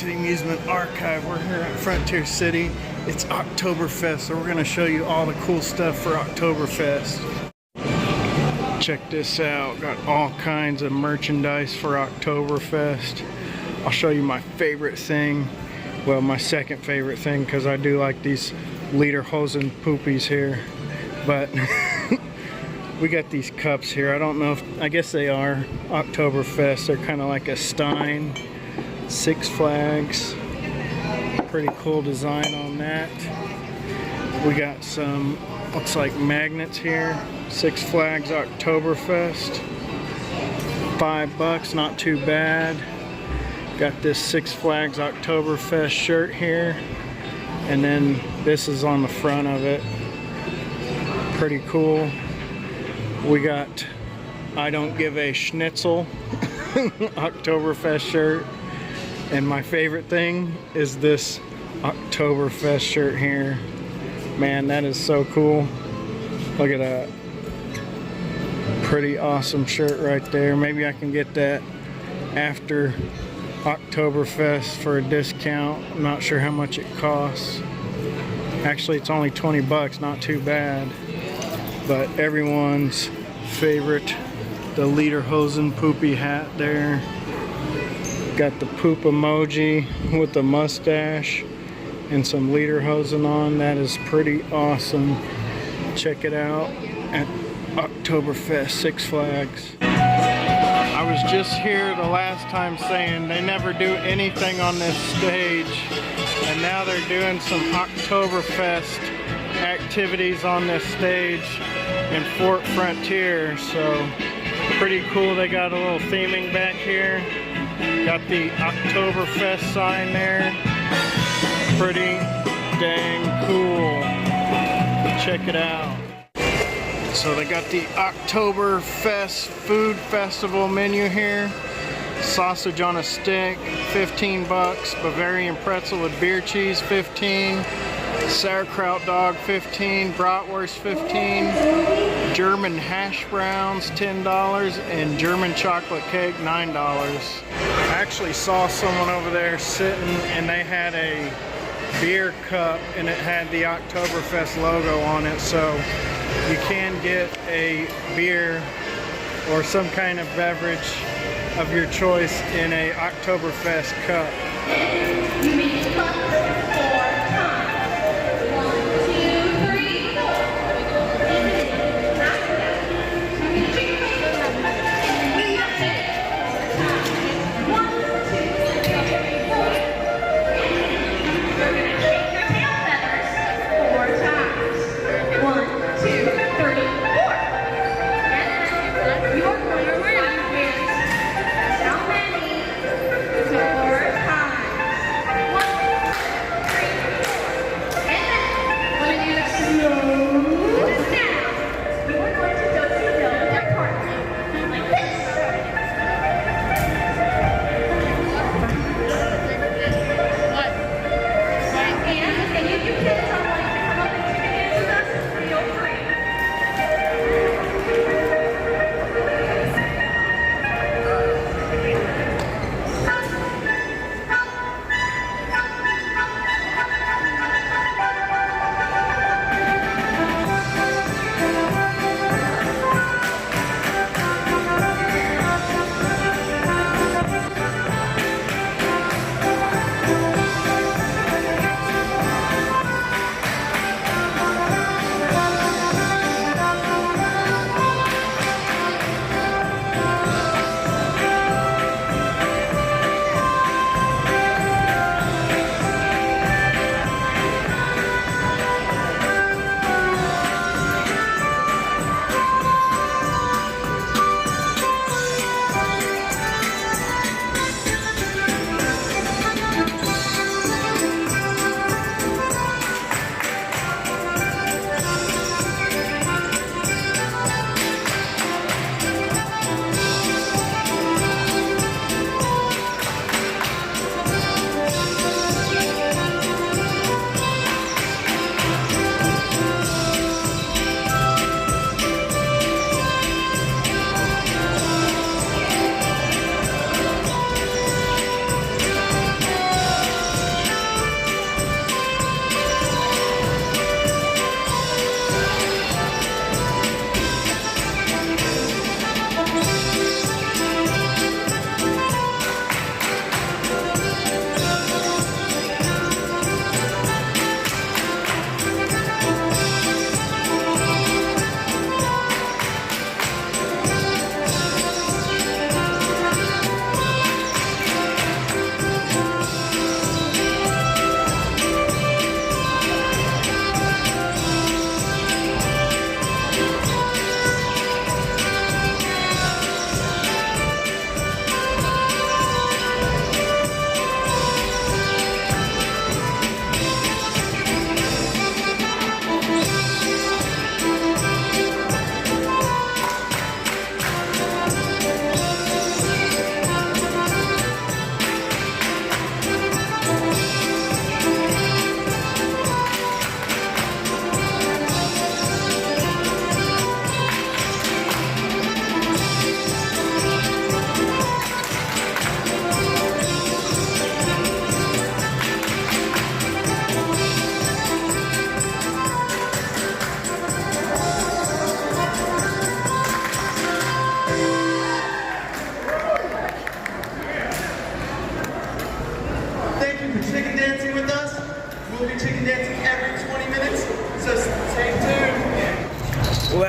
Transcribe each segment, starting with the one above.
to the Amusement Archive. We're here at Frontier City. It's Oktoberfest, so we're going to show you all the cool stuff for Oktoberfest. Check this out. Got all kinds of merchandise for Oktoberfest. I'll show you my favorite thing. Well, my second favorite thing, because I do like these lederhosen poopies here. But we got these cups here. I don't know if, I guess they are Oktoberfest. They're kind of like a Stein. Six Flags. Pretty cool design on that. We got some, looks like magnets here. Six Flags Oktoberfest. $5, not too bad. Got this Six Flags Oktoberfest shirt here. And then this is on the front of it. Pretty cool. We got I Don't Give a Schnitzel Oktoberfest shirt. And my favorite thing is this Oktoberfest shirt here. Man, that is so cool. Look at that. Pretty awesome shirt right there. Maybe I can get that after Oktoberfest for a discount. I'm not sure how much it costs. Actually, it's only 20 bucks, not too bad. But everyone's favorite, the lederhosen poopy hat there. Got the poop emoji with the mustache and some lederhosen on. That is pretty awesome. Check it out at Oktoberfest, Six Flags. I was just here the last time saying they never do anything on this stage, and now they're doing some Oktoberfest activities on this stage in Fort Frontier, so pretty cool. They got a little theming back here. Got the Oktoberfest sign there. Pretty dang cool. Check it out. So they got the Oktoberfest Food Festival menu here. Sausage on a stick, 15 bucks. Bavarian pretzel with beer cheese, 15. Sauerkraut dog, 15. Bratwurst, 15. German hash browns, $10. And German chocolate cake, $9. I actually saw someone over there sitting and they had a beer cup and it had the Oktoberfest logo on it, so you can get a beer or some kind of beverage of your choice in a Oktoberfest cup. You may clap 4 times. 1, 2, 3, 4. One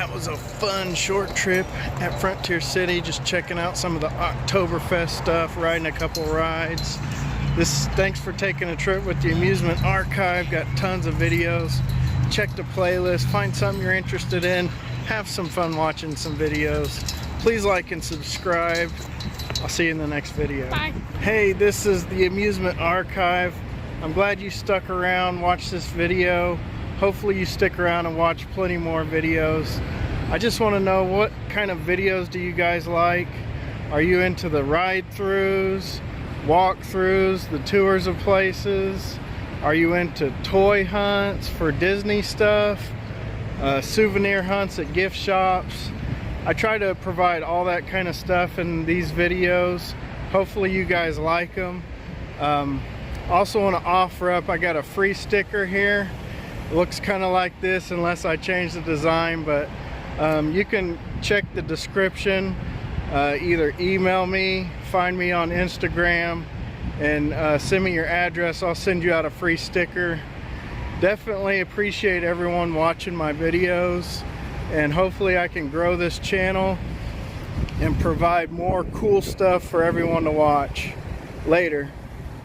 that was a fun short trip at Frontier City, just checking out some of the Oktoberfest stuff, riding a couple rides. Thanks for taking a trip with the Amusement Archive. Got tons of videos. Check the playlist, find something you're interested in, have some fun watching some videos. Please like and subscribe. I'll see you in the next video. Bye. Hey, this is the Amusement Archive. I'm glad you stuck around, watched this video. Hopefully you stick around and watch plenty more videos. I just want to know, what kind of videos do you guys like? Are you into the ride-throughs, walkthroughs, the tours of places? Are you into toy hunts for Disney stuff? Souvenir hunts at gift shops? I try to provide all that kind of stuff in these videos. Hopefully you guys like them. Also want to offer up, I got a free sticker here. It looks kind of like this unless I change the design, but you can check the description. Either email me, find me on Instagram, and send me your address. I'll send you out a free sticker. Definitely appreciate everyone watching my videos, and hopefully I can grow this channel and provide more cool stuff for everyone to watch. Later.